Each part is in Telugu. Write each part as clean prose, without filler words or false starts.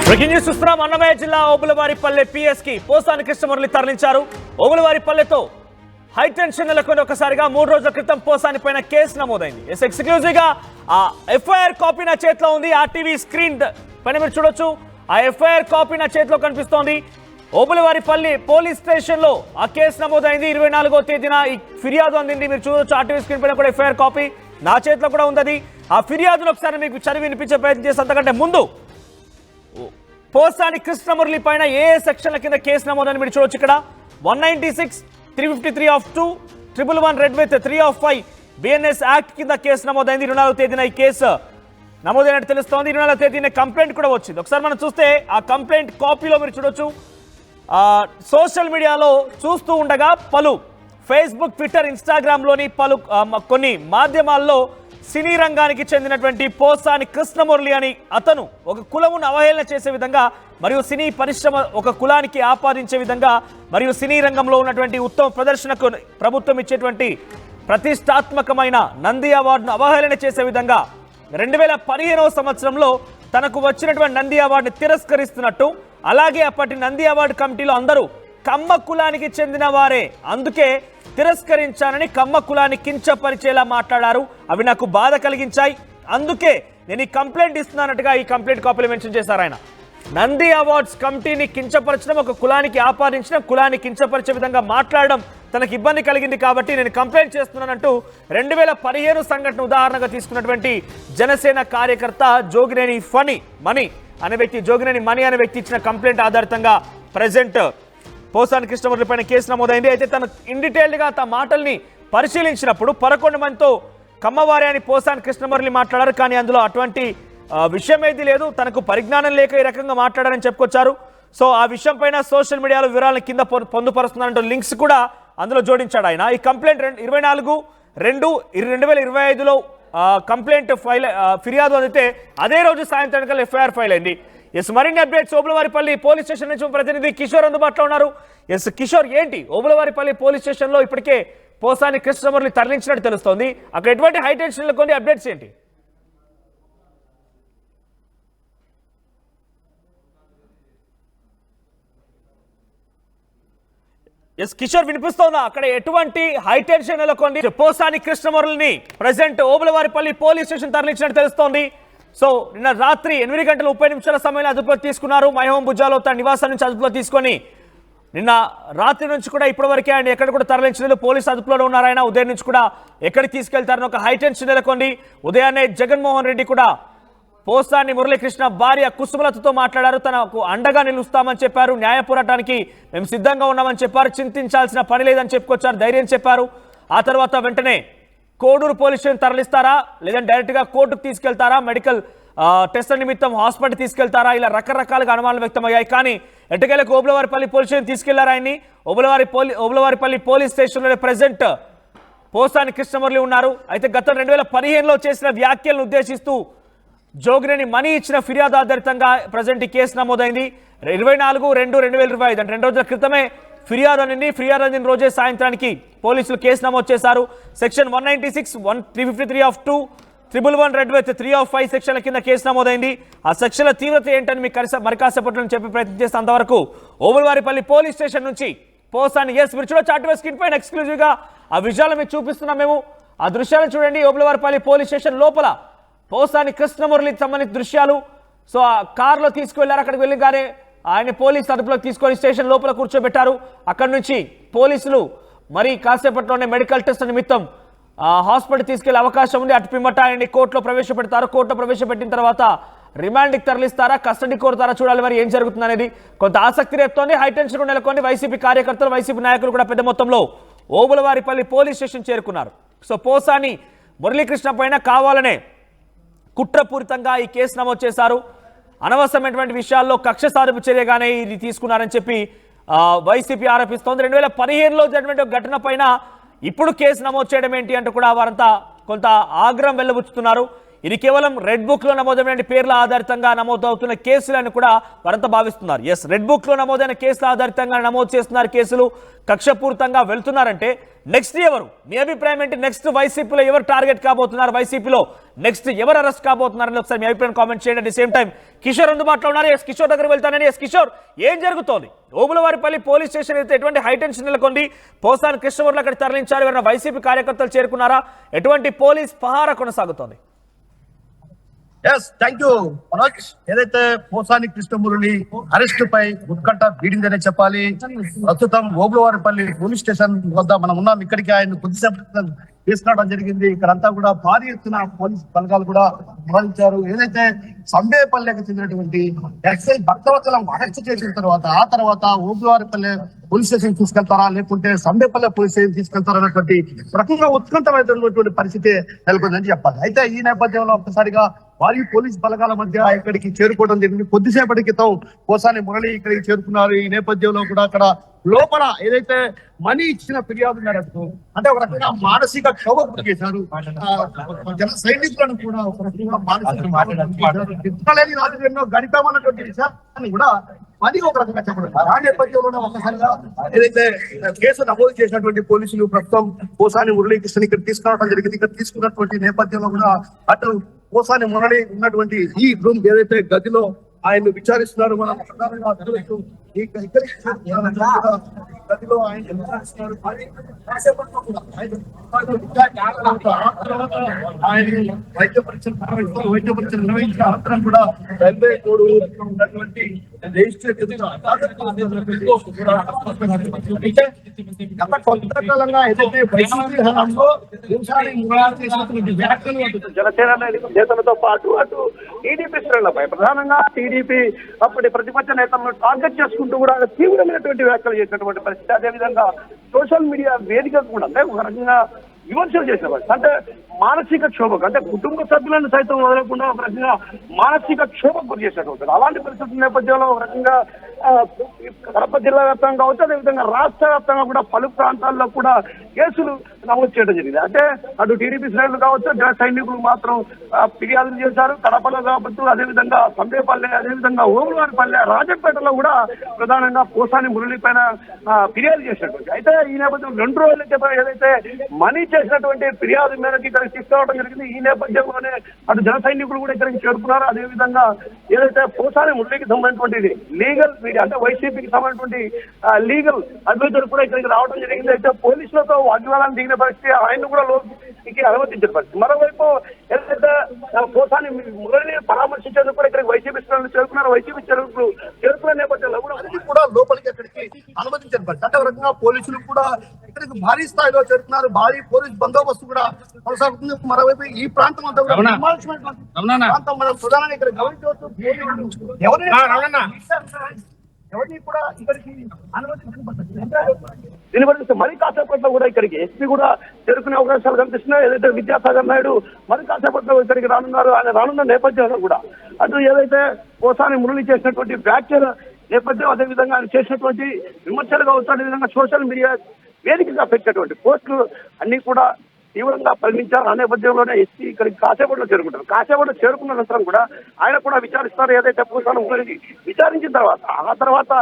బ్రేకింగ్ న్యూస్ చూస్తున్నాం. అన్నమయ్య జిల్లా ఓబులవారిపల్లె పిఎస్ కి పోసాని కృష్ణమురళి తరలించారు. ఓబులవారిపల్లెతో హైటెన్షన్ నెలకొని ఒకసారిగా 3 రోజుల క్రితం పోసాని పైన కేసు నమోదైంది. ఎక్స్క్లూజివ్ గా ఆ ఎఫ్ఐఆర్ కాపీ నా చేతిలో ఉంది. ఆర్టీవీ స్క్రీన్ పైన మీరు చూడొచ్చు. ఆ ఎఫ్ఐఆర్ కాపీ నా చేతిలో కనిపిస్తోంది. ఓబులవారిపల్లి పోలీస్ స్టేషన్ లో ఆ కేసు నమోదైంది. 24వ తేదీన ఈ ఫిర్యాదు అందింది. మీరు చూడొచ్చు ఆర్టీవీ స్క్రీన్ పైన కూడా ఎఫ్ఐఆర్ కాపీ నా చేతిలో కూడా ఉంది. ఆ ఫిర్యాదును ఒకసారి మీకు చదివి వినిపించే ప్రయత్నం చేసి అంతకంటే ముందు పోసాని కృష్ణమురళి పైన ఏ సెక్షన్ల కింద కేసు నమోదని మీరు చూడొచ్చు. ఇక్కడ 196, 353 of 2, 111 red with 3 of 5 BNS act కింద కేసు నమోదైంది. 24వ తేదీన ఈ కేసు నమోదైనట్టు తెలుస్తోంది. 24వ తేదీన కంప్లైంట్ కూడా వచ్చింది. ఒకసారి మనం చూస్తే ఆ కంప్లైంట్ కాపీలో మీరు చూడొచ్చు. సోషల్ మీడియాలో చూస్తూ ఉండగా పలు ఫేస్బుక్, ట్విట్టర్, ఇన్స్టాగ్రామ్లోని కొన్ని మాధ్యమాల్లో సినీ రంగానికి చెందినటువంటి పోసాని కృష్ణమురళి అని అతను ఒక కులమును అవహేళన చేసే విధంగా మరియు సినీ పరిశ్రమ ఒక కులానికి ఆపాదించే విధంగా మరియు సినీ రంగంలో ఉన్నటువంటి ఉత్తమ ప్రదర్శనకు ప్రభుత్వం ఇచ్చేటువంటి ప్రతిష్టాత్మకమైన నంది అవార్డును అవహేళన చేసే విధంగా 2015వ సంవత్సరంలో తనకు వచ్చినటువంటి నంది అవార్డుని తిరస్కరిస్తున్నట్టు, అలాగే అప్పటి నంది అవార్డు కమిటీలో అందరూ కమ్మ కులానికి చెందిన వారే, అందుకే తిరస్కరించానని కమ్మ కులాన్ని కించపరిచేలా మాట్లాడారు. అవి నాకు బాధ కలిగించాయి, అందుకే నేను ఈ కంప్లైంట్ ఇస్తున్నానట్టుగా ఈ కంప్లైంట్ కాపీలో మెన్షన్ చేశారు. ఆయన నంది అవార్డ్స్ కమిటీని కించపరచడం, ఒక కులానికి ఆపాదించడం, కులాన్ని కించపరిచే విధంగా మాట్లాడడం తనకు ఇబ్బంది కలిగింది కాబట్టి నేను కంప్లైంట్ చేస్తున్నానంటూ 2015 సంఘటన ఉదాహరణగా తీసుకున్నటువంటి జనసేన కార్యకర్త జోగినేని మణి అనే వ్యక్తి ఇచ్చిన కంప్లైంట్ ఆధారితంగా ప్రెజెంట్ పోసాని కృష్ణమురళి పైన కేసు నమోదైంది. అయితే తను ఇన్ డీటెయిల్డ్గా తన మాటల్ని పరిశీలించినప్పుడు 11 మందితో కమ్మవారి అని పోసాని కృష్ణమురళి మాట్లాడారు. కానీ అందులో అటువంటి విషయం ఏది లేదు. తనకు పరిజ్ఞానం లేక ఈ రకంగా మాట్లాడారని చెప్పుకొచ్చారు. సో ఆ విషయం పైన సోషల్ మీడియాలో వివరాలను కింద పొందుపరుస్తున్నారంటూ లింక్స్ కూడా అందులో జోడించాడు ఆయన. ఈ కంప్లైంట్ 24/2/2025లో కంప్లైంట్ ఫిర్యాదు అందితే అదే రోజు సాయంత్రం ఎఫ్ఐఆర్ ఫైల్ అయింది. మరిన్ని అప్డేట్స్ ఓబులవారిపల్లి పోలీస్ స్టేషన్ నుంచి ప్రతినిధి కిషోర్ అందుబాటులో ఉన్నారు. కిషోర్, ఏంటి ఓబులవారిపల్లి పోలీస్ స్టేషన్ లో ఇప్పటికే పోసాని కృష్ణమురళి తరలించినట్టు తెలుస్తోంది. అక్కడ ఎటువంటి హైటెన్షన్ కొన్ని అప్డేట్స్ ఏంటి? కిషోర్, వినిపిస్తోందా? అక్కడ ఎటువంటి హైటెన్షన్ నెలకొంది? పోసాని కృష్ణమురళిని ప్రెసెంట్ ఓబులవారిపల్లి పోలీస్ స్టేషన్ తరలించినట్టు తెలుస్తోంది. సో నిన్న రాత్రి 8:30 సమయంలో అదుపులో తీసుకున్నారు. మైహోం భుజాలో తన నివాసం నుంచి అదుపులో తీసుకొని నిన్న రాత్రి నుంచి కూడా ఇప్పటివరకే ఆయన ఎక్కడ కూడా తరలించలేదు. పోలీసు అదుపులో ఉన్నారు. ఆయన ఉదయం నుంచి కూడా ఎక్కడికి తీసుకెళ్తారని ఒక హైటెన్షన్ నెలకొంది. ఉదయాన్నే జగన్మోహన్ రెడ్డి కూడా పోసాని మురళీకృష్ణ భార్య కుసుమలతతో మాట్లాడారు. తనకు అండగా నిలుస్తామని చెప్పారు. న్యాయ పోరాటానికి మేము సిద్ధంగా ఉన్నామని చెప్పారు. చింతించాల్సిన పని లేదని చెప్పుకొచ్చారు. ధైర్యం చెప్పారు. ఆ తర్వాత వెంటనే కోడూరు పోలీస్ స్టేషన్ తరలిస్తారా, లేదంటే డైరెక్ట్గా కోర్టుకు తీసుకెళ్తారా, మెడికల్ టెస్ట్ నిమిత్తం హాస్పిటల్ తీసుకెళ్తారా, ఇలా రకరకాలుగా అనుమానాలు వ్యక్తమయ్యాయి. కానీ ఎట్టకేలకు ఓబులవారిపల్లి పోలీస్ స్టేషన్ తీసుకెళ్లారు ఆయన్ని. ఓబులవారిపల్లి పోలీస్ స్టేషన్లో ప్రెసెంట్ పోసాని కృష్ణమురళి ఉన్నారు. అయితే గత 2015లో చేసిన వ్యాఖ్యలను ఉద్దేశిస్తూ జోగినేని మణి ఇచ్చిన ఫిర్యాదు ఆధారితంగా ప్రజెంట్ ఈ కేసు నమోదైంది. 24/2/2025 అంటే 2 రోజుల క్రితమే ఫిర్యాదు అందిన రోజే సాయంత్రానికి పోలీసులు కేసు నమోదు చేశారు. Section 196, 353 of 2, 111 red with 3 of 5 సెక్షన్ల కింద కేసు నమోదైంది. ఆ సెక్షన్ల తీవ్రత ఏంటని మీకు మరికాసేపట్లో చెప్పే ప్రయత్నం చేస్తే అంతవరకు ఓబులవారిపల్లి పోలీస్ స్టేషన్ నుంచి పోసాని మీరు చూడొచ్చు ఆర్టీవీ స్క్రీన్ పైన ఎక్స్క్లూజివ్గా ఆ విజువల్ మీకు చూపిస్తున్నాం మేము. ఆ దృశ్యాలను చూడండి. ఓబులవారిపల్లి పోలీస్ స్టేషన్ లోపల పోసాని కృష్ణమురళికి సంబంధించిన దృశ్యాలు. సో ఆ కారులో తీసుకువెళ్లారు. అక్కడికి వెళ్ళగానే ఆయన పోలీసు అదుపులోకి తీసుకొని స్టేషన్ లోపల కూర్చోబెట్టారు. అక్కడి నుంచి పోలీసులు మరి కాసేపట్లోనే మెడికల్ టెస్ట్ నిమిత్తం హాస్పిటల్ తీసుకెళ్లే అవకాశం ఉంది. అటు పిమ్మట ఆయన్ని కోర్టులో ప్రవేశపెడతారు. కోర్టులో ప్రవేశపెట్టిన తర్వాత రిమాండ్కి తరలిస్తారా, కస్టడీ కోరుతారా, చూడాలి మరి ఏం జరుగుతుంది అనేది కొంత ఆసక్తి రేపుతోంది. హైటెన్షన్ నెలకొని వైసీపీ కార్యకర్తలు, వైసీపీ నాయకులు కూడా పెద్ద మొత్తంలో ఓబులవారిపల్లి పోలీస్ స్టేషన్ చేరుకున్నారు. సో పోసాని మురళీకృష్ణ పైన కావాలనే కుట్రపూరితంగా ఈ కేసు నమోదు చేశారు. అనవసరమైనటువంటి విషయాల్లో కక్ష సాధింపు చర్యగానే ఇది తీసుకున్నారని చెప్పి వైసీపీ ఆరోపిస్తోంది. 2015లో జరిగిన ఘటన పైన ఇప్పుడు కేసు నమోదు చేయడం ఏంటి అంటూ కూడా వారంతా కొంత ఆగ్రహం వెల్లబుచ్చుతున్నారు. ఇది కేవలం రెడ్ బుక్ లో నమోదైన పేర్ల ఆధారితంగా నమోదవుతున్న కేసులను కూడా వారంతా భావిస్తున్నారు. ఎస్, రెడ్ బుక్ లో నమోదైన కేసుల ఆధారితంగా నమోదు చేస్తున్నారు కేసులు, కక్షపూరితంగా వెళ్తున్నారంటే నెక్స్ట్ ఎవరు? మీ అభిప్రాయం ఏంటి? నెక్స్ట్ వైసీపీలో ఎవరు టార్గెట్ కాబోతున్నారు? వైసీపీలో నెక్స్ట్ ఎవరు అరెస్ట్ కాబోతున్నారని ఒకసారి మీ అభిప్రాయం కామెంట్ చేయండి. At the same time Kishore అందుబాటులో ఉన్నారు. ఎస్ కిషోర్ దగ్గర వెళ్తానని. ఎస్ కిషోర్, ఏం జరుగుతోంది? ఓబులవారిపల్లి పోలీస్ స్టేషన్ అయితే ఎటువంటి హైటెన్షన్ నెలకొంది? పోసాని కృష్ణమూర్తి అక్కడ తరలించారు. ఎవరైనా వైసీపీ కార్యకర్తలు చేరుకున్నారా? ఎటువంటి పోలీస్ పహారా కొనసాగుతోంది? Thank you Manoj. ఏదైతే పోసాని కృష్ణమురళి అరెస్ట్ పై ఉత్కంఠ వీడిందనే చెప్పాలి. ప్రస్తుతం ఓబులవారిపల్లి పోలీస్ స్టేషన్ వద్ద మనం ఉన్నాం. ఇక్కడికి ఆయన కొద్దిసేపు తీసుకురావడం జరిగింది. ఇక్కడంతా కూడా భారీ ఎత్తున పోలీస్ బలగాలు కూడా మోహరించారు. ఏదైతే సంబేపల్లెకి చెందినటువంటి ఎస్ఐ భక్తవత్సలం అరెస్ట్ చేసిన తర్వాత ఆ తర్వాత ఓబులవారిపల్లి పోలీస్ స్టేషన్ తీసుకెళ్తారా లేకుంటే సంబేపల్లె పోలీస్ స్టేషన్ తీసుకెళ్తారా అనేటువంటి రకంగా ఉత్కంఠమైనటువంటి పరిస్థితి నెలకొందని చెప్పాలి. అయితే ఈ నేపథ్యంలో ఒక్కసారిగా భారీ పోలీస్ బలగాల మధ్య ఇక్కడికి చేరుకోవడం జరిగింది. కొద్దిసేపటి క్రితం పోసాని మురళి ఇక్కడికి చేరుకున్నారు. ఈ నేపథ్యంలో కూడా అక్కడ లోపల ఏదైతే మనీ ఇచ్చిన ఫిర్యాదు మేరకు అంటే ఒక రకంగా మానసిక క్షోభకు గురి చేశారు. జన సైనికులను కూడా ఒక రకంగా మానసిక ఎన్నో గడిపామన్నటువంటి విషయాన్ని కూడా మనీ ఒక రకంగా చెప్పడం. ఆ నేపథ్యంలో ఒకసారిగా ఏదైతే కేసు నమోదు చేసినటువంటి పోలీసులు ప్రస్తుతం పోసాని మురళీకృష్ణ ఇక్కడ తీసుకురావడం జరిగింది. ఇక్కడ తీసుకున్నటువంటి నేపథ్యంలో కూడా అటు పోసాని మురళి ఉన్నటువంటి ఈ రూమ్ ఏదైతే గదిలో ఆయన విచారిస్తున్నారు. మనం గదిలో ఆయన వైద్య పరీక్షలు నిర్వహించిన అనంతరం కూడా రైల్వే కోడ్ ఉన్నటువంటి గత కొంతకాలంగా ఏదైతే వైసీపీ హయాంలో జనసేన నేతలతో పాటు అటు టీడీపీ శ్రేణులపై ప్రధానంగా టీడీపీ అప్పటి ప్రతిపక్ష నేతలను టార్గెట్ చేసుకుంటూ కూడా తీవ్రమైనటువంటి వ్యాఖ్యలు చేసినటువంటి పరిస్థితి. అదేవిధంగా సోషల్ మీడియా వేదిక కూడా అంటే ఒక రకంగా విమర్శలు చేసేవారు. అంటే మానసిక క్షోభకు అంటే కుటుంబ సభ్యులను సైతం వదలకుండా ఒక రకంగా మానసిక క్షోభకు గురి చేసేటువంటి అలాంటి పరిస్థితుల నేపథ్యంలో ఒక రకంగా కడప జిల్లా వ్యాప్తంగా కావచ్చు, అదేవిధంగా రాష్ట్ర వ్యాప్తంగా కూడా పలు ప్రాంతాల్లో కూడా కేసులు నమోదు చేయడం జరిగింది. అంటే అటు టీడీపీ శ్రేణులు కావచ్చు, జన సైనికులు మాత్రం ఫిర్యాదులు చేశారు. కడపలో కావచ్చు, అదేవిధంగా సంబేపల్లె, అదేవిధంగా ఓబులవారిపల్లె, రాజంపేటలో కూడా ప్రధానంగా పోసాని మురళి పైన ఫిర్యాదు చేసినటువంటి. అయితే ఈ నేపథ్యంలో 2 రోజుల ఏదైతే మనీ చేసినటువంటి ఫిర్యాదు మేరకు ఇక్కడికి తీసుకురావడం జరిగింది. ఈ నేపథ్యంలోనే అటు జన సైనికులు కూడా ఇక్కడికి చేరుకున్నారు. అదేవిధంగా ఏదైతే పోసాని మురళికి సంబంధించినటువంటి లీగల్ మీడియా అంటే వైసీపీకి సంబంధించినటువంటి లీగల్ అడ్వైజర్ కూడా ఇక్కడికి రావడం జరిగింది. అయితే పోలీసులతో వాగ్వాదాన్ని దిగిన పరిస్థితి, ఆయన కూడా లోకి అనుమతించిన పరిస్థితి. మరోవైపు ఏదైతే పోసాని మురళిని పరామర్శించేందుకు కూడా ఇక్కడికి వైసీపీ శ్రేణులు చేరుకున్నారు. వైసీపీ చేరుకున్న నేపథ్యంలో కూడా లోపలికి అక్కడికి అనుమతించిన పరిస్థితి. అంటే ఒక రకంగా పోలీసులు కూడా ఇక్కడికి భారీ స్థాయిలో చేరుకున్నారు. భారీ పోలీస్ బందోబస్తు కూడా కొనసాగుతుంది. మరోవైపు ఈ ప్రాంతం అంతా కూడా మనం ప్రధానంగా ఇక్కడ గమనించవచ్చు. ఎవరిని కూడా ఇక్కడికి అనుమతించబడ్డారు. మరి కాసేపట్లో కూడా ఇక్కడికి ఎస్పీ కూడా చేరుకునే అవకాశాలు కనిపిస్తున్నాయి. ఏదైతే విద్యాసాగర్ నాయుడు మరి కాసేపట్లో ఇక్కడికి రానున్నారు. ఆయన రానున్న నేపథ్యంలో కూడా అటు ఏదైతే పోసాని మురళి చేసినటువంటి వ్యాఖ్యల నేపథ్యం, అదేవిధంగా ఆయన చేసినటువంటి విమర్శలు కావచ్చు, అదేవిధంగా సోషల్ మీడియా వేదికగా పెట్టినటువంటి పోస్టులు అన్ని కూడా తీవ్రంగా పరిగణించారు. ఆ నేపథ్యంలోనే ఎస్పీ ఇక్కడికి కాసేపట్లో చేరుకుంటారు. కాసేపట్లో చేరుకున్న అనంతరం కూడా ఆయన కూడా విచారిస్తారు. ఏదైతే పోసాని మురళిని విచారించిన తర్వాత ఆ తర్వాత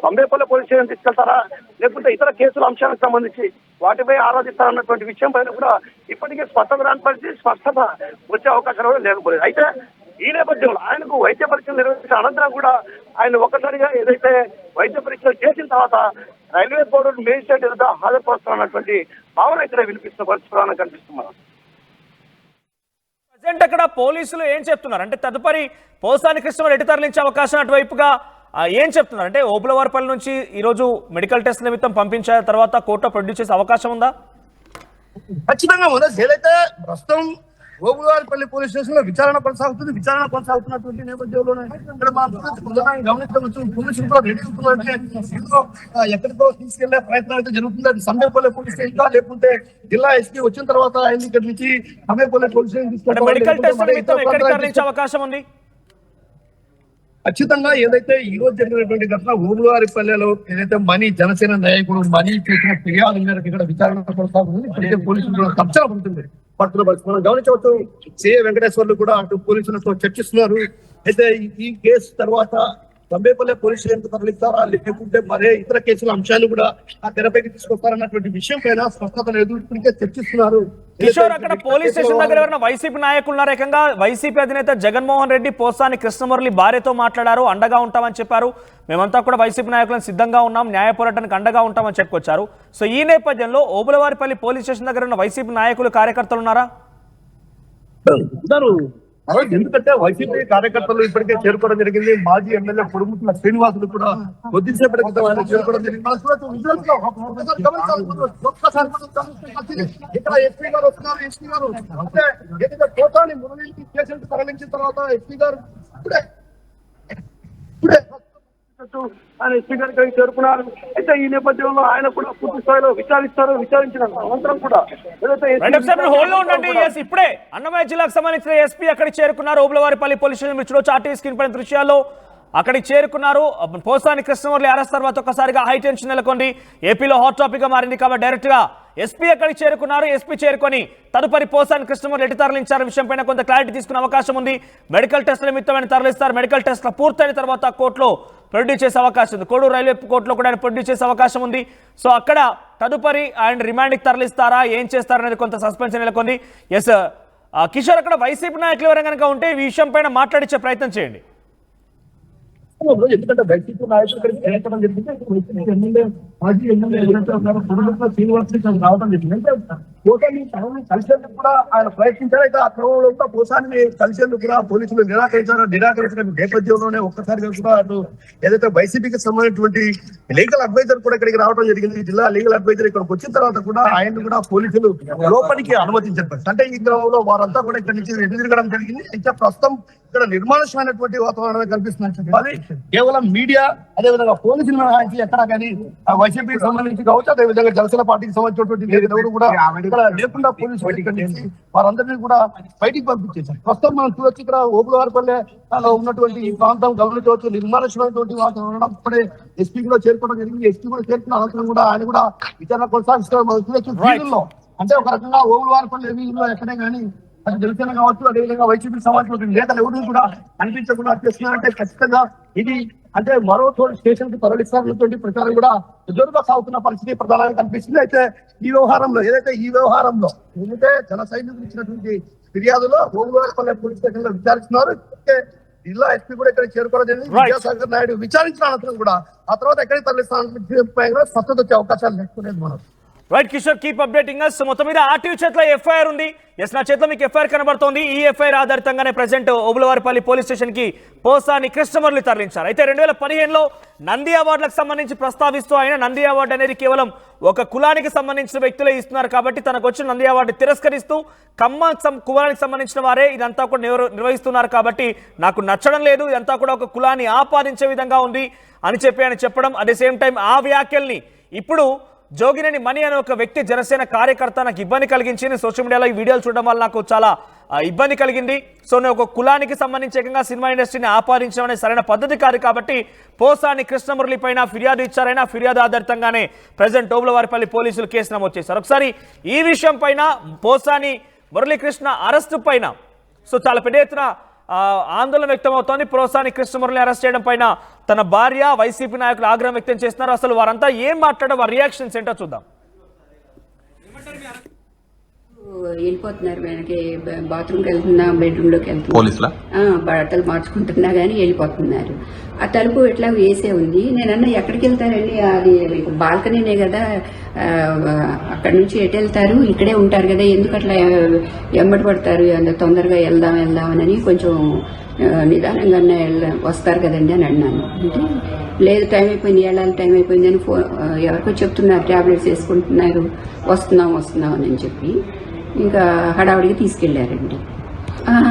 సంబేపల్లె పోలీస్ స్టేషన్ తీసుకెళ్తారా లేకుంటే ఇతర కేసుల అంశాలకు సంబంధించి వాటిపై ఆరాధిస్తారన్నటువంటి విషయం పైన కూడా ఇప్పటికే స్పష్టత రాని పరిస్థితి, స్పష్టత వచ్చే అవకాశాలు కూడా లేకపోలేదు. అయితే ఈ నేపథ్యంలో ఆయనకు వైద్య పరీక్షలు నిర్వహించిన అనంతరం కూడా ఆయన ఒక్కసారిగా ఏదైతే వైద్య పరీక్షలు చేసిన తర్వాత రైల్వే బోర్డు మేజిస్ట్రేట్ ఎదుట హాజరుపరుస్తున్నటువంటి భావన ఇక్కడ వినిపిస్తున్న పరిస్థితులు కనిపిస్తున్నారు. ప్రజెంట్ అక్కడ పోలీసులు ఏం చెప్తున్నారు అంటే తదుపరి పోసాని కృష్ణమూర్తి ఎటు తరలించే అవకాశం అటువైపుగా ఏం చెప్తున్నారు అంటే ఓబులవారిపల్లి నుంచి ఈరోజు మెడికల్ టెస్ట్ నిమిత్తం పంపించిన తర్వాత కోర్టులో ప్రొడ్యూస్ చేసే అవకాశం ఉందా? ఖచ్చితంగా ఉందా. ఏదైతే ప్రస్తుతం ఓబులవారిపల్లి పోలీస్ స్టేషన్ లో విచారణ కొనసాగుతున్నటువంటి నేపథ్యంలోనే ఇక్కడ గమనించవచ్చు. పోలీసులు కూడా రెడీ అవుతున్నారంటే ఎక్కడికో తీసుకెళ్లే ప్రయత్నం అయితే జరుగుతుంది. అది సంబేపల్లె పోలీస్ స్టేషన్ లేకుంటే జిల్లా ఎస్పీ వచ్చిన తర్వాత ఆయన ఇక్కడ నుంచి సంబేపల్లె పోలీస్ స్టేషన్ తీసుకెళ్ళి అవకాశం ఉంది. ఖచ్చితంగా ఏదైతే ఈ రోజు జరిగినటువంటి ఘటన ఓబులవారిపల్లెలో ఏదైతే మనీ జనసేన నాయకుడు మనీ చేసిన ఫిర్యాదు మేరకు ఇక్కడ విచారణ కొనసాగుతుంది. ఇప్పటికే పోలీసులు కబ్జా పడుతుంది. పడుతున్న పరిస్థితి మనం గమనించవచ్చు. సిఐ వెంకటేశ్వర్లు కూడా అటు పోలీసులతో చర్చిస్తున్నారు. అయితే ఈ కేసు తర్వాత తంబేపల్లి పోలీస్ స్టేషన్ తరలిస్తారా లేకుంటే మరే ఇతర కేసుల అంశాలు కూడా ఆ తెరపైకి తీసుకొస్తారన్నటువంటి విషయం పైన స్పష్టత లేదు. ఇప్పటికే చర్చిస్తున్నారు. కిషోర్, అక్కడ పోలీస్ స్టేషన్ దగ్గర ఎవరైనా వైసీపీ నాయకులున్నారు? ఏకంగా వైసీపీ అధినేత జగన్మోహన్ రెడ్డి పోసాని కృష్ణమురళి భార్యతో మాట్లాడారు, అండగా ఉంటామని చెప్పారు. మేమంతా కూడా వైసీపీ నాయకులను సిద్ధంగా ఉన్నాం, న్యాయ పోరాటానికి అండగా ఉంటామని చెప్పుకొచ్చారు. సో ఈ నేపథ్యంలో ఓబులవారిపల్లి పోలీస్ స్టేషన్ దగ్గర ఉన్న వైసీపీ నాయకులు కార్యకర్తలు ఉన్నారా? ఎందుకంటే వైసీపీ కార్యకర్తలు ఇప్పటికే చేరుకోవడం జరిగింది. మాజీ ఎమ్మెల్యే పొడుముట్ల శ్రీనివాసులు కూడా కొద్దిసేపటి క్రితం ఆయన చేరుకోవడం జరిగింది. ఇక్కడ ఎస్పీ గారు వస్తున్నారు. ఎస్పీ గారు అంటే ఏదైతే పోతాని మురళికి కేసులకు తరలించిన తర్వాత ఎస్పీ గారు ఇప్పుడే ఆయన ఎస్పీ గారికి చేరుకున్నారు. అయితే ఈ నేపథ్యంలో ఆయన కూడా పూర్తి స్థాయిలో విచారించిన అనంతరం కూడా ఇప్పుడే అన్నమయ్య జిల్లాకు సంబంధించిన ఎస్పీ అక్కడికి చేరుకున్నారు. ఓబులవారిపల్లి పోలీస్ స్టేషన్ మీరు చూడొచ్చు, ఆర్టీవీ స్క్రీన్ పైన దృశ్యాల్లో అక్కడికి చేరుకున్నారు. పోసాని కృష్ణమురళి అరెస్ట్ తర్వాత ఒక్కసారిగా హై టెన్షన్ నెలకొంది. ఏపీలో హాట్ టాపిక్ గా మారింది కాబట్టి డైరెక్ట్ గా ఎస్పీ అక్కడికి చేరుకున్నారు. ఎస్పీ చేరుకొని తదుపరి పోసాని కృష్ణమురళి ఎటు తరలించారు విషయం పైన కొంత క్లారిటీ తీసుకునే అవకాశం ఉంది. మెడికల్ టెస్టుల నిమిత్తమైన తరలిస్తారు. మెడికల్ టెస్టులు పూర్తయిన తర్వాత కోర్టులో ప్రొడ్యూస్ చేసే అవకాశం ఉంది. కోడూరు రైల్వే కోర్టులో కూడా ఆయన ప్రొడ్యూస్ చేసే అవకాశం ఉంది. సో అక్కడ తదుపరి ఆయన రిమాండ్కి తరలిస్తారా, ఏం చేస్తారనేది కొంత సస్పెన్స్ నెలకొంది. ఎస్ కిషోర్, అక్కడ వైసీపీ నాయకులు ఎవరైనా కనుక ఉంటే ఈ విషయం పైన మాట్లాడించే ప్రయత్నం చేయండి. ఎందుకంటే వైసీపీ నాయకులు ఇక్కడికి చేరడం జరిగింది. ఎమ్మెల్యే మాజీ ఎమ్మెల్యే ఎవరైతే ఉన్నారో పొడుముట్ల శ్రీనివాసులు రావడం జరిగింది. అంటే పోసాని కలిసేందుకు కూడా ఆయన ప్రయత్నించారు. అయితే ఆ క్రమంలో కూడా పోసాని కలిసేందుకు కూడా పోలీసులు నిరాకరించిన నేపథ్యంలోనే ఒక్కసారిగా కూడా అటు ఏదైతే వైసీపీకి సంబంధించినటువంటి లీగల్ అడ్వైజర్ కూడా ఇక్కడికి రావడం జరిగింది. జిల్లా లీగల్ అడ్వైజర్ ఇక్కడికి వచ్చిన తర్వాత కూడా ఆయన కూడా పోలీసులు లోపలికి అనుమతించారు. అంటే ఈ క్రమంలో వారంతా కూడా ఇక్కడ నుంచి ఎదురుగడం జరిగింది. అయితే ప్రస్తుతం ఇక్కడ నిర్మానుషమైనటువంటి వాతావరణం కనిపిస్తుందని చెప్పాలి. కేవలం మీడియా అదేవిధంగా పోలీసులు మినహాయించి ఎక్కడా కానీ వైసీపీకి సంబంధించి కావచ్చు, అదేవిధంగా జనసేన పార్టీకి సంబంధించినటువంటి ఎవరు కూడా ఇక్కడ లేకుండా పోలీసులు వారందరినీ కూడా బయటికి పంపించేశారు. ప్రస్తుతం మనం చూడొచ్చు, ఇక్కడ ఓబులవారిపల్లె ఉన్నటువంటి ఈ ప్రాంతం గమనించవచ్చు. నిర్మానుషమైనటువంటి వాతావరణం. ఇప్పుడే ఎస్పీ కూడా చేరుకోవడం జరిగింది. ఎస్పీ కూడా చేరుకున్న అనంతరం కూడా ఆయన కూడా విచారణ కొనసాగిస్తారు. మనం చూడొచ్చు వీధుల్లో, అంటే ఒక రకంగా ఓబులవారిపల్లె వీధుల్లో ఎక్కడే కానీ అది జనసేన కావచ్చు, అదేవిధంగా వైసీపీ సంబంధించిన నేతలు ఎవరు కూడా కనిపించకుండా చేస్తున్నారంటే ఖచ్చితంగా ఇది అంటే మరో చోటు స్టేషన్ కి తరలిస్తారన్నటువంటి ప్రచారం కూడా జోరుగా సాగుతున్న పరిస్థితి ప్రధానంగా కనిపిస్తుంది. అయితే ఈ వ్యవహారంలో ఏదైతే జన సైనికులు ఇచ్చినటువంటి ఫిర్యాదులో ఓబులవారిపల్లె పోలీస్ స్టేషన్ లో విచారిస్తున్నారు. జిల్లా ఎస్పీ కూడా ఇక్కడ చేరుకోవడం జరిగింది. విద్యాసాగర్ నాయుడు విచారించిన అనంతరం కూడా ఆ తర్వాత ఎక్కడికి తరలిస్తారన్న స్పష్టత వచ్చే అవకాశాలు లేకపోలేదు. మనం right Kishore, keep updating us. మొత్తం మీద ఆర్టీవీ చేతిలో ఎఫ్ఐఆర్ ఉంది. ఎస్, నా చేతిలో మీకు ఎఫ్ఐఆర్ కనబడుతోంది. ఈ ఎఫ్ఐఆర్ ఆధారితంగానే ప్రెసెంట్ ఓబులవారిపల్లి పోలీస్ స్టేషన్ కి పోసాని కృష్ణమురళి తరలించారు. అయితే 2015లో నంది అవార్డులకు సంబంధించి ప్రస్తావిస్తూ ఆయన నంది అవార్డు అనేది కేవలం ఒక కులానికి సంబంధించిన వ్యక్తులే ఇస్తున్నారు కాబట్టి తనకు వచ్చిన నంది అవార్డు తిరస్కరిస్తూ కులానికి సంబంధించిన వారే ఇదంతా కూడా నిర్వహిస్తున్నారు కాబట్టి నాకు నచ్చడం లేదు, ఇదంతా కూడా ఒక కులాన్ని ఆపాదించే విధంగా ఉంది అని చెప్పి ఆయన చెప్పడం. అట్ ది సేమ్ టైం ఆ వ్యాఖ్యల్ని ఇప్పుడు జోగినేని మణి అనే ఒక వ్యక్తి జనసేన కార్యకర్త నాకు ఇబ్బంది కలిగించింది. సోషల్ మీడియాలో ఈ వీడియోలు చూడడం వల్ల నాకు చాలా ఇబ్బంది కలిగింది. సో నేను ఒక కులానికి సంబంధించి ఏకంగా సినిమా ఇండస్ట్రీని ఆపాదించడం అనేది సరైన పద్ధతి కాదు కాబట్టి పోసాని కృష్ణమురళి పైన ఫిర్యాదు ఇచ్చారైనా ఫిర్యాదు ఆధారితంగానే ప్రజెంట్ ఓబులవారిపల్లి పోలీసులు కేసు నమోదు చేశారు. ఒకసారి ఈ విషయం పైన పోసాని మురళీకృష్ణ అరెస్టు పైన సో చాలా పెద్ద ఎత్తున ఆందోళన వ్యక్తమవుతోంది. పోసాని కృష్ణమురళిని అరెస్ట్ చేయడం పైన తన భార్య, వైసీపీ నాయకులు ఆగ్రహం వ్యక్తం చేస్తున్నారు. అసలు వారంతా ఏం మాట్లాడడం, వారి రియాక్షన్స్ ఏంటో చూద్దాం. వెళ్ళిపోతున్నారు, వెనక్కి బాత్రూమ్కి వెళ్తున్నా, బెడ్రూమ్లోకి వెళ్తున్నా, బట్టలు మార్చుకుంటున్నా కానీ వెళ్ళిపోతున్నారు. ఆ తలుపు ఎట్లా వేసే ఉంది. నేనన్నా ఎక్కడికి వెళ్తారండి, అది బాల్కనీనే కదా, అక్కడి నుంచి ఎటు వెళ్తారు, ఇక్కడే ఉంటారు కదా, ఎందుకు అట్లా ఎమ్మటి పడతారు, తొందరగా వెళ్దామని కొంచెం నిదానంగా వస్తారు కదండి అని అన్నాను. అంటే లేదు, టైం అయిపోయింది, వెళ్ళాలి, టైం అయిపోయింది అని ఎవరికో చెప్తున్నారు, ట్యాబ్లెట్స్ వేసుకుంటున్నారు, వస్తున్నాం అని చెప్పి ఇంకా హడావుడిగా తీసుకెళ్లారండి.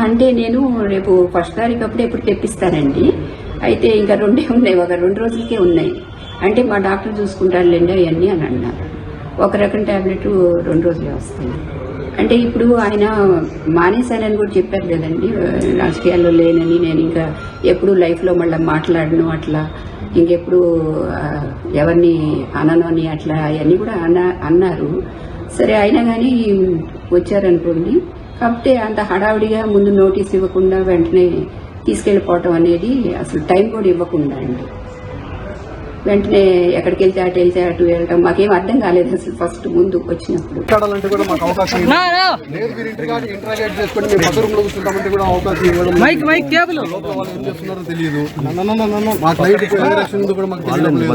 అంటే నేను రేపు 1 తారీఖు అప్పుడు ఎప్పుడు తెప్పిస్తానండి. అయితే ఇంకా 2 ఉన్నాయి, ఒక 2 రోజులకే ఉన్నాయి. అంటే మా డాక్టర్ చూసుకుంటారులేండి అవన్నీ అని అన్నారు. ఒక రకం ట్యాబ్లెట్ 2 రోజులే వస్తాయి. అంటే ఇప్పుడు ఆయన మానేశానని కూడా చెప్పారు కదండి, రాజకీయాల్లో లేనని. నేను ఇంకా ఎప్పుడు లైఫ్లో మళ్ళీ మాట్లాడను, అట్లా ఇంకెప్పుడు ఎవరిని అనను అని అట్లా అవన్నీ కూడా అన్నారు. సరే అయినా కానీ వచ్చారనుకోండి. కాకపోతే అంత హడావిడిగా ముందు నోటీస్ ఇవ్వకుండా వెంటనే తీసుకెళ్లిపోవటం అనేది అసలు టైం కూడా ఇవ్వకుండా అండి. వెంటనే ఎక్కడికి వెళ్తే అటు వెళ్ళటం మాకేం అర్థం కాలేదు అసలు ఫస్ట్ ముందు వచ్చినప్పుడు. మాట్లాడాలంటే కూడా మాకు అవకాశం లేదు. మీరు ఇంటరాగేట్ చేసుకొని మేము పక్క రూమ్ లో కూర్చుంటామంటే కూడా అవకాశం ఇవ్వడం. లోపల వాళ్ళు ఏం చేస్తున్నారో తెలియదు. మాకు లైట్ ఎలక్షన్ కూడా మాకు తెలియడం లేదు.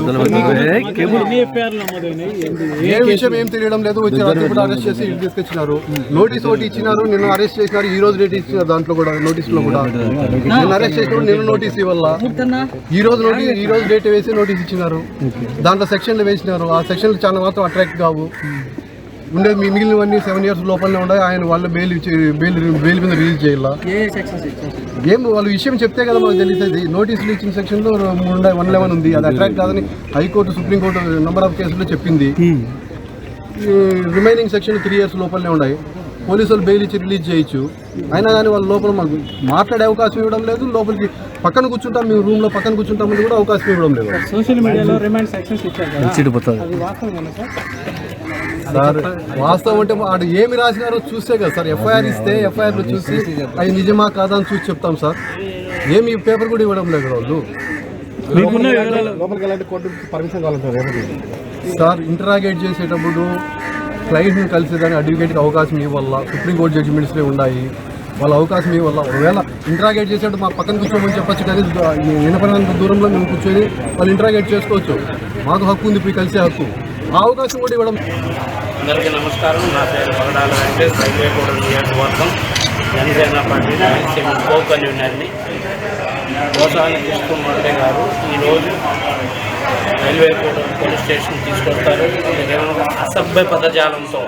ఏ విషయం ఏం తెలియడం లేదు. వచ్చి రాత్రి కూడా అరెస్ట్ చేసి ఇంటికి తీసుకొచ్చినారు. నోటీస్ ఒకటి ఇచ్చినారు, నిన్న అరెస్ట్ చేసినారు. ఈ రోజు డేట్ ఇచ్చినారు. దాంట్లో కూడా నోటీస్ లో కూడా నిన్న అరెస్ట్ చేసినప్పుడు నిన్న నోటీస్ ఇవ్వాల, ఈ రోజు డేట్ వేసి నోటీస్ ఇచ్చిన దాంట్లో సెక్షన్లు వేసినారు. ఆ సెక్షన్లు చాలా మాత్రం అట్రాక్ట్ కావు. ఉండేది మిగిలినవన్నీ 7 years లోపలనే ఉన్నాయి. ఆయన వాళ్ళ బెయిల్ మీద రిలీజ్ చేయాల. ఏం వాళ్ళ విషయం చెప్తే కదా మనకు తెలిసేది. నోటీసులు ఇచ్చిన సెక్షన్లో 111 ఉంది. అది అట్రాక్ట్ కాదని హైకోర్టు, సుప్రీంకోర్టు నెంబర్ ఆఫ్ కేసుల్లో చెప్పింది. రిమైనింగ్ సెక్షన్ 3 years లోపలనే ఉన్నాయి. పోలీసులు బెయిల్ ఇచ్చి రిలీజ్ చేయొచ్చు. అయినా కానీ వాళ్ళ లోపల మాకు మాట్లాడే అవకాశం ఇవ్వడం లేదు. లోపలికి పక్కన కూర్చుంటాం, మేము రూమ్ లో పక్కన కూర్చుంటామని కూడా అవకాశం ఇవ్వడం లేదు. సోషల్ మీడియాలో రిమైండ్ సెక్షన్స్ ఇచ్చారు సార్. వాస్తవం అంటే వాడు ఏమి రాసినారో చూస్తే కదా సార్. ఎఫ్ఐఆర్ ఇస్తే ఎఫ్ఐఆర్లో చూసి అది నిజమా కాదా అని చూసి చెప్తాం సార్. ఏమి పేపర్ కూడా ఇవ్వడం లేదు వాళ్ళు. పర్మిషన్ కావాలి సార్. ఇంటరాగేట్ చేసేటప్పుడు క్లయింట్ని కలిసేదాన్ని అడ్వకేట్కి అవకాశం ఇవ్వాల. సుప్రీంకోర్టు జడ్జిమెంట్స్లో ఉన్నాయి. వాళ్ళ అవకాశం ఇవ్వాల. ఒకవేళ ఇంటరాగేట్ చేసేటప్పుడు మా పక్కన కూర్చోమని చెప్పచ్చు, కానీ వినపడినంత దూరంలో మేము కూర్చొని వాళ్ళు ఇంటరాగేట్ చేసుకోవచ్చు. మాకు హక్కు ఉంది, పోయి కలిసే హక్కు. ఆ అవకాశం కూడా ఇవ్వడం. అందరికీ నమస్కారం. నా పేరు పగడాల వెంకటేష్, రైల్వేగూడ నియోజకవర్గం జనసేన పార్టీ కో కన్వీనర్ని. పోసాని కృష్ణమూర్తి గారు ఈరోజు రైల్వేగూడ పోలీస్ స్టేషన్ తీసుకొస్తారు. అసభ్య పదజాలంతో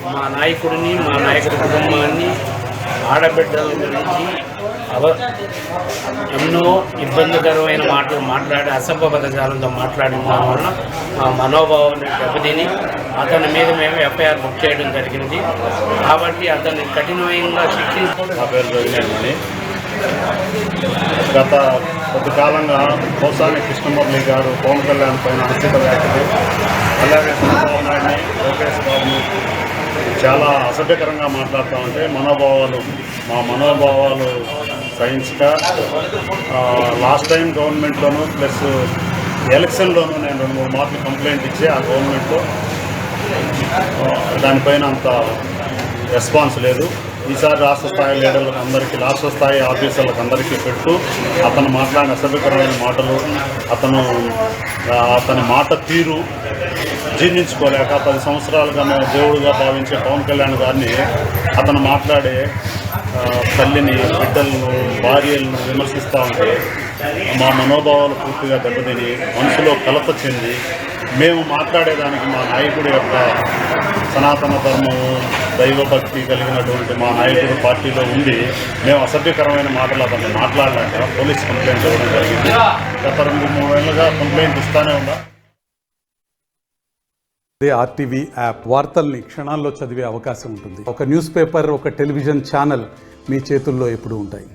మా నాయకుడిని, మా నాయకుడి కుటుంబాన్ని, ఆడబిడ్డల గురించి ఎన్నో ఇబ్బందికరమైన మాటలు మాట్లాడి అసభ్య పదజాలంతో మాట్లాడిన వల్ల మా మనోభావాన్ని దెబ్బతిని అతని మీద మేము ఎఫ్ఐఆర్ బుక్ చేయడం జరిగింది. కాబట్టి అతన్ని కఠినంగా శిక్షించుకోవడం. నా పేరు రవినేని. గత కొద్ది కాలంగా పోసాని కృష్ణమురళి గారు పవన్ కళ్యాణ్ పైన అనుచిత వ్యాఖ్యలు, అలాగే చంద్రబాబు నాయుడిని, లోకేష్ బాబుని చాలా అసభ్యకరంగా మాట్లాడుతూ ఉంటే మా మనోభావాలు సైన్స్గా లాస్ట్ టైం గవర్నమెంట్లోనూ ప్లస్ ఎలక్షన్లోనూ నేను 2-3 మార్లు కంప్లైంట్ ఇచ్చి ఆ గవర్నమెంట్లో దానిపైన అంత రెస్పాన్స్ లేదు. ఈసారి రాష్ట్ర స్థాయి లీడర్లకు అందరికీ, రాష్ట్ర స్థాయి ఆఫీసర్లకు అందరికీ పెడుతూ అతను మాట్లాడిన అసభ్యకరమైన మాటలు, అతని మాట తీరు జీర్ణించుకోలేక 10 సంవత్సరాలుగా మేము దేవుడుగా భావించే పవన్ కళ్యాణ్ గారిని అతను మాట్లాడే తల్లిని, బిడ్డలను, భార్యలను విమర్శిస్తూ ఉంటే మా మనోభావాలు పూర్తిగా దెబ్బతిని మనసులో కలత చెంది మేము మాట్లాడేదానికి మా నాయకుడి యొక్క సనాతన ధర్మము, దైవభక్తి కలిగినటువంటి మా నాయకుడు పార్టీలో ఉండి మేము అసభ్యకరమైన మాటలు అతను మాట్లాడలేక పోలీస్ కంప్లైంట్ ఇవ్వడం జరిగింది. గత 2-3 ఏళ్ళుగా కంప్లైంట్ ఇస్తానే ఉందా. ఆర్టీవీ యాప్ వార్తల్ని క్షణాల్లో చదివే అవకాశం ఉంటుంది. ఒక న్యూస్ పేపర్, ఒక టెలివిజన్ ఛానల్ మీ చేతుల్లో ఎప్పుడూ ఉంటాయి.